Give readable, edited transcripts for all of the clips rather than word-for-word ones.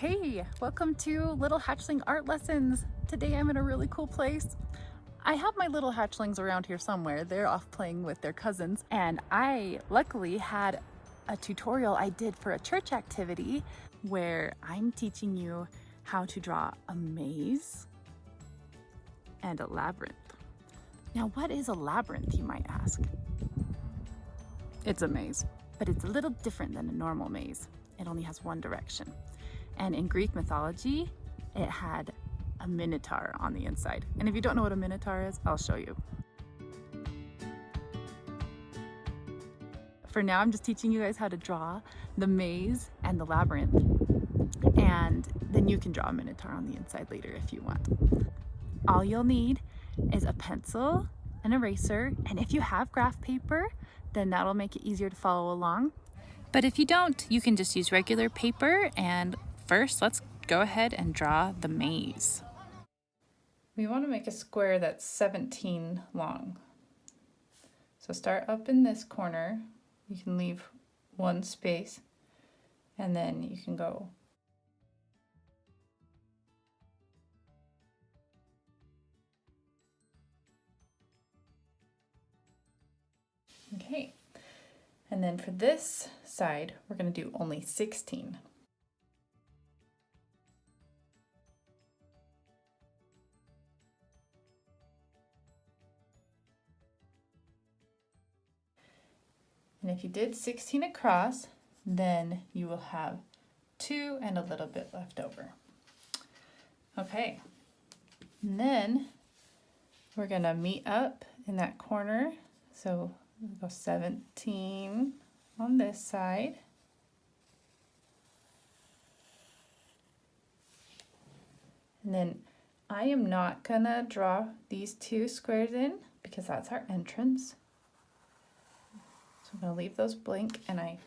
Hey, welcome to Little Hatchling Art Lessons. Today I'm in a really cool place. I have my little hatchlings around here somewhere. They're off playing with their cousins, and I luckily had a tutorial I did for a church activity where I'm teaching you how to draw a maze and a labyrinth. Now, what is a labyrinth, you might ask? It's a maze, but it's a little different than a normal maze. It only has one direction. And in Greek mythology, it had a minotaur on the inside. And if you don't know what a minotaur is, I'll show you. For now, I'm just teaching you guys how to draw the maze and the labyrinth. And then you can draw a minotaur on the inside later if you want. All you'll need is a pencil, an eraser, and if you have graph paper, then that'll make it easier to follow along. But if you don't, you can just use regular paper. And first, let's go ahead and draw the maze. We want to make a square that's 17 long. So start up in this corner. You can leave one space, and then you can go okay. And then for this side, we're going to do only 16. And if you did 16 across, then you will have 2 and a little bit left over. Okay, and then we're going to meet up in that corner. So we'll go 17 on this side. And then I am not gonna draw these 2 squares in because that's our entrance. So I'm gonna leave those blank, and I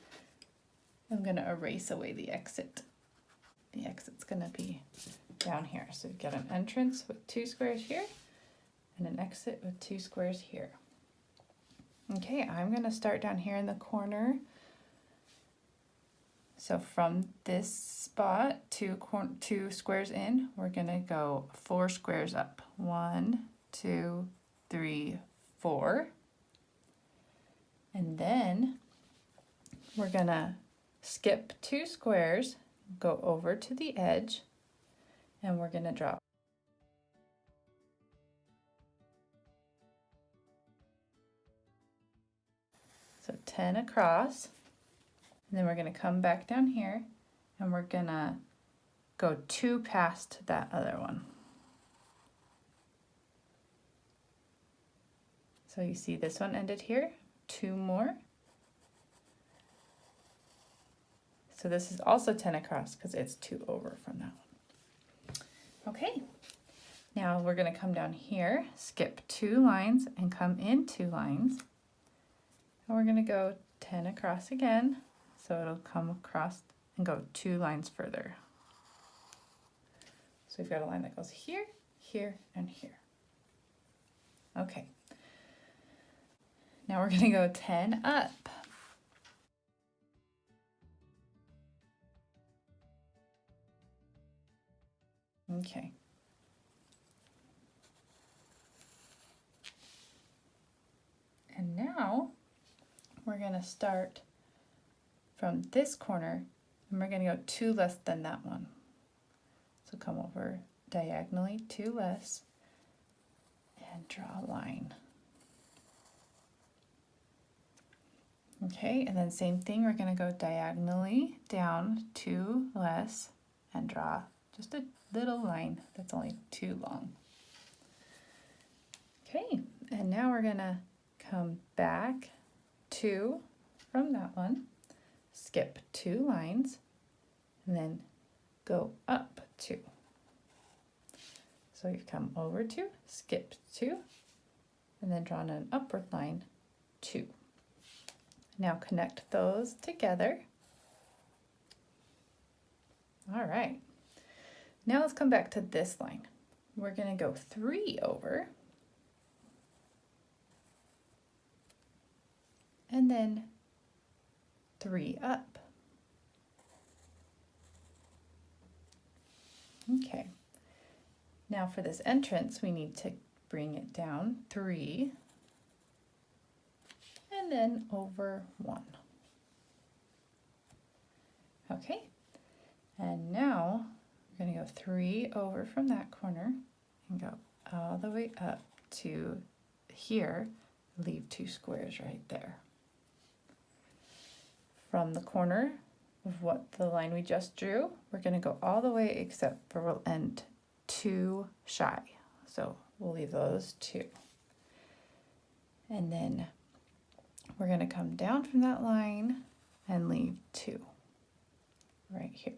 am gonna erase away the exit. The exit's gonna be down here. So you've got an entrance with 2 squares here and an exit with 2 squares here. Okay, I'm gonna start down here in the corner. So from this spot, 2 squares in, we're gonna go 4 squares up. 1, 2, 3, 4. And then we're gonna skip 2 squares, go over to the edge, and we're gonna draw. So 10 across, and then we're going to come back down here, and we're going to go 2 past that other one. So you see this one ended here, 2 more. So this is also 10 across because it's 2 over from that one. Okay, now we're going to come down here, skip 2 lines, and come in 2 lines. And we're going to go 10 across again, so it'll come across and go 2 lines further. So we've got a line that goes here, here, and here. Okay. Now we're going to go 10 up. Okay. And now we're going to start from this corner, and we're going to go 2 less than that one. So come over diagonally 2 less and draw a line. Okay, and then same thing, we're going to go diagonally down 2 less and draw just a little line that's only 2 long. Okay, and now we're going to come back 2 from that one, skip 2 lines, and then go up 2. So you've come over 2, skipped 2, and then drawn an upward line 2. Now connect those together. All right. Now let's come back to this line. We're going to go 3 over, and then 3 up. Okay, now for this entrance, we need to bring it down 3 and then over 1. Okay, and now we're going to go 3 over from that corner and go all the way up to here, leave 2 squares right there. From the corner of what the line we just drew, we're going to go all the way except for we'll end 2 shy. So we'll leave those 2. And then we're going to come down from that line and leave 2 right here.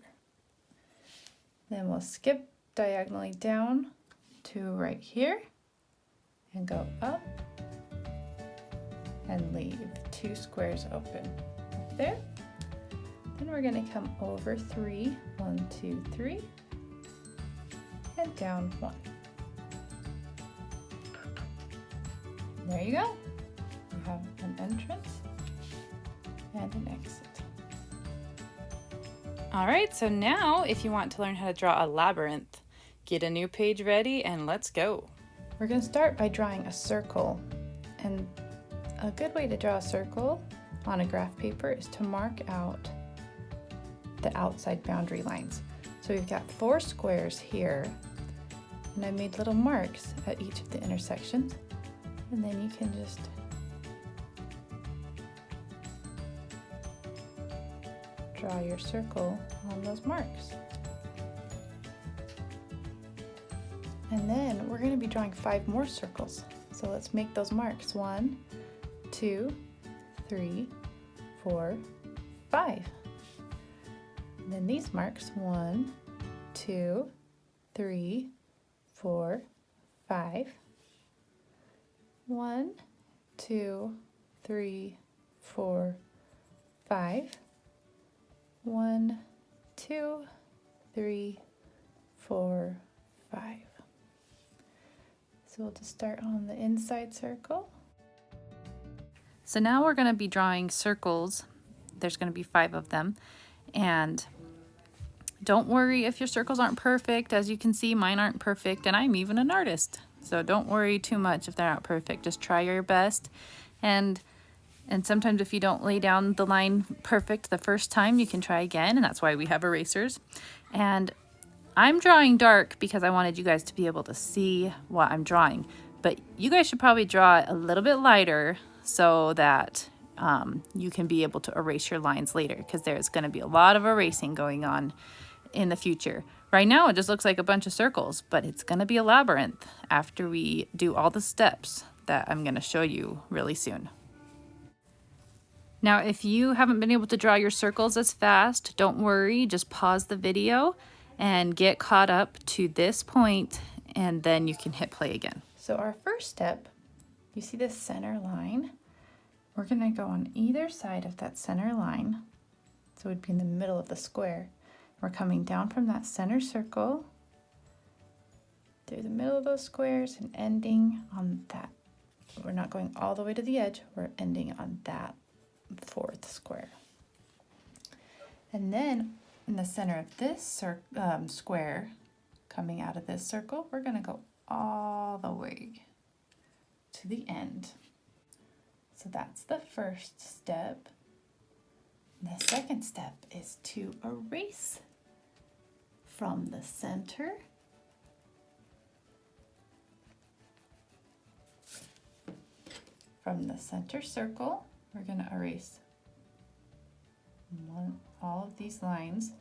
Then we'll skip diagonally down to right here and go up and leave 2 squares open right there. Then we're going to come over 3, 1, 2, 3, and down 1. There you go. You have an entrance and an exit. All right, so now if you want to learn how to draw a labyrinth, get a new page ready and let's go. We're going to start by drawing a circle. And a good way to draw a circle on a graph paper is to mark out the outside boundary lines. So we've got 4 squares here, and I made little marks at each of the intersections, and then you can just draw your circle on those marks. And then we're going to be drawing 5 more circles. So let's make those marks. 1, 2, 3, 4, 5. And then these marks, 1, 2, 3, 4, 5. 1, 2, 3, 4, 5. 1, 2, 3, 4, 5. So we'll just start on the inside circle. So now we're going to be drawing circles. There's going to be 5 of them. And don't worry if your circles aren't perfect. As you can see, mine aren't perfect, and I'm even an artist. So don't worry too much if they're not perfect. Just try your best. And sometimes if you don't lay down the line perfect the first time, you can try again, and that's why we have erasers. And I'm drawing dark because I wanted you guys to be able to see what I'm drawing. But you guys should probably draw it a little bit lighter so that you can be able to erase your lines later, because there's going to be a lot of erasing going on in the future. Right now it just looks like a bunch of circles, but it's going to be a labyrinth after we do all the steps that I'm going to show you really soon. Now, if you haven't been able to draw your circles as fast, don't worry, just pause the video and get caught up to this point, and then you can hit play again. So our first step, you see this center line? We're going to go on either side of that center line, so it would be in the middle of the square. We're coming down from that center circle through the middle of those squares and ending on that. We're not going all the way to the edge, we're ending on that 4th square. And then in the center of this square, coming out of this circle, we're going to go all the way to the end. So that's the first step. And the second step is to erase from the center circle. We're going to erase all of these lines,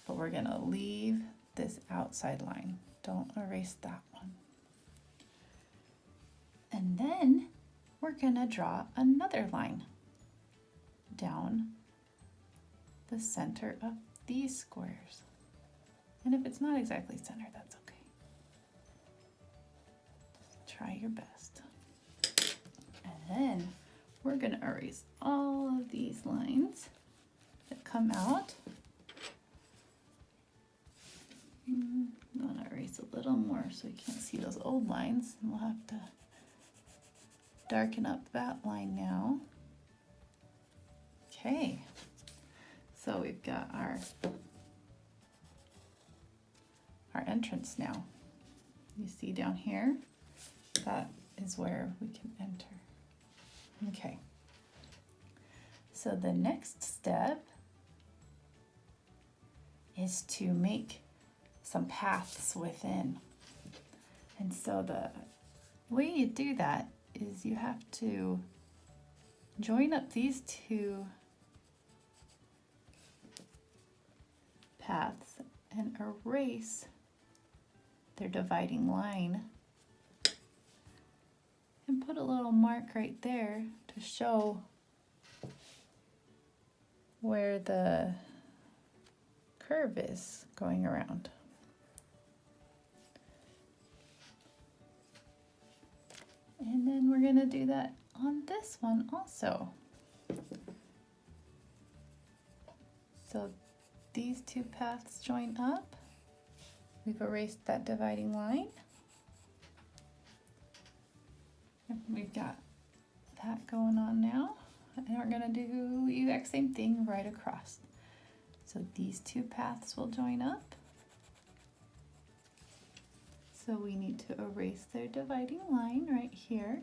but we're going to leave this outside line. Don't erase that one. And then we're going to draw another line down the center of these squares. And if it's not exactly center, that's okay. Just try your best. And then we're going to erase all of these lines that come out. I'm going to erase a little more so you can't see those old lines. And we'll have to darken up that line now. Okay, so we've got our our entrance now. You see down here, that is where we can enter. Okay. So the next step is to make some paths within. And so the way you do that is you have to join up these two paths and erase their dividing line and put a little mark right there to show where the curve is going around. And then we're going to do that on this one also. So these two paths join up. We've erased that dividing line. And we've got that going on now. And we're going to do the exact same thing right across. So these two paths will join up. So we need to erase their dividing line right here.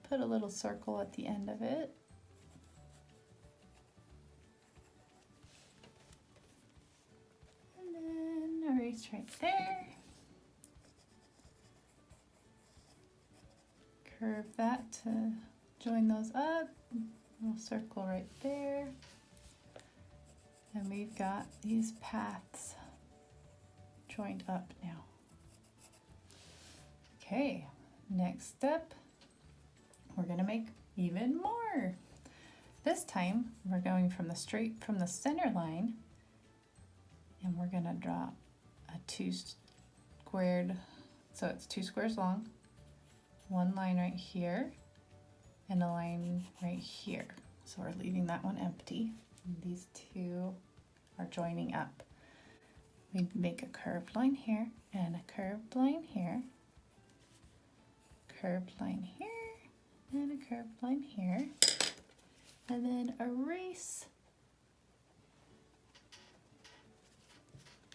Put a little circle at the end of it. And then erase right there. Curve that to join those up. Little circle right there. And we've got these paths joined up now. Okay, next step, we're going to make even more. This time we're going from the straight from the center line, and we're going to draw a two squared, so it's 2 squares long, one line right here and a line right here. So we're leaving that one empty. And these two are joining up. We make a curved line here and a curved line here, curved line here, and a curved line here, and then erase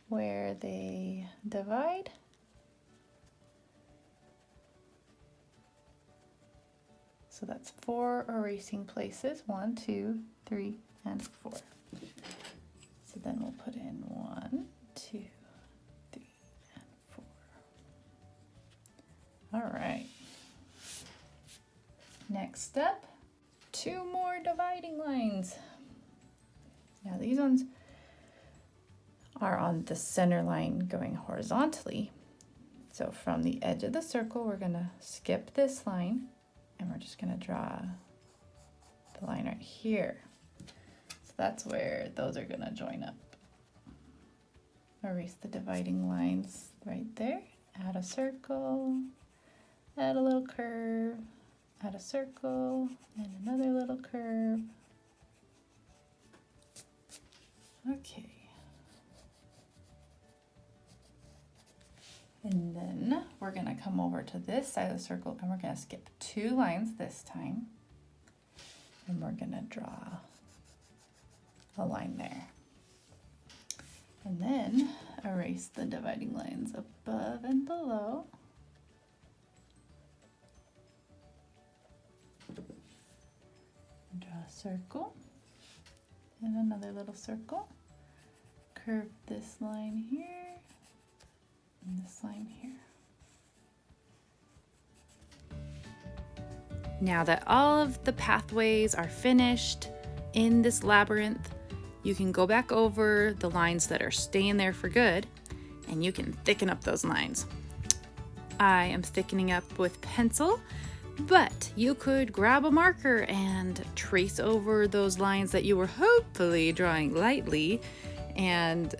where they divide. So that's 4 erasing places, 1, 2, 3, and 4. So then we'll put in 1, 2, 3, and 4. All right. Next step, 2 more dividing lines. Now these ones are on the center line going horizontally. So from the edge of the circle, we're gonna skip this line and we're just gonna draw the line right here. So that's where those are gonna join up. Erase the dividing lines right there. Add a circle, add a little curve, add a circle, and another little curve. Okay. And then we're gonna come over to this side of the circle and we're gonna skip 2 lines this time. And we're gonna draw a line there. And then erase the dividing lines above and below. And draw a circle and another little circle. Curve this line here and this line here. Now that all of the pathways are finished in this labyrinth, you can go back over the lines that are staying there for good, and you can thicken up those lines. I am thickening up with pencil, but you could grab a marker and trace over those lines that you were hopefully drawing lightly and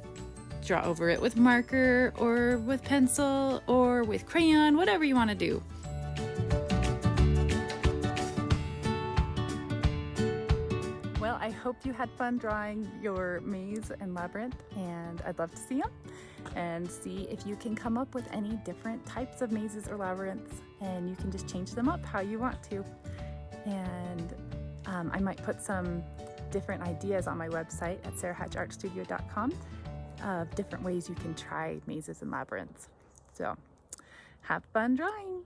draw over it with marker or with pencil or with crayon, whatever you want to do. Well, I hope you had fun drawing your maze and labyrinth, and I'd love to see them and see if you can come up with any different types of mazes or labyrinths, and you can just change them up how you want to. And I might put some different ideas on my website at sarahhatchartstudio.com. of different ways you can try mazes and labyrinths. So have fun drawing!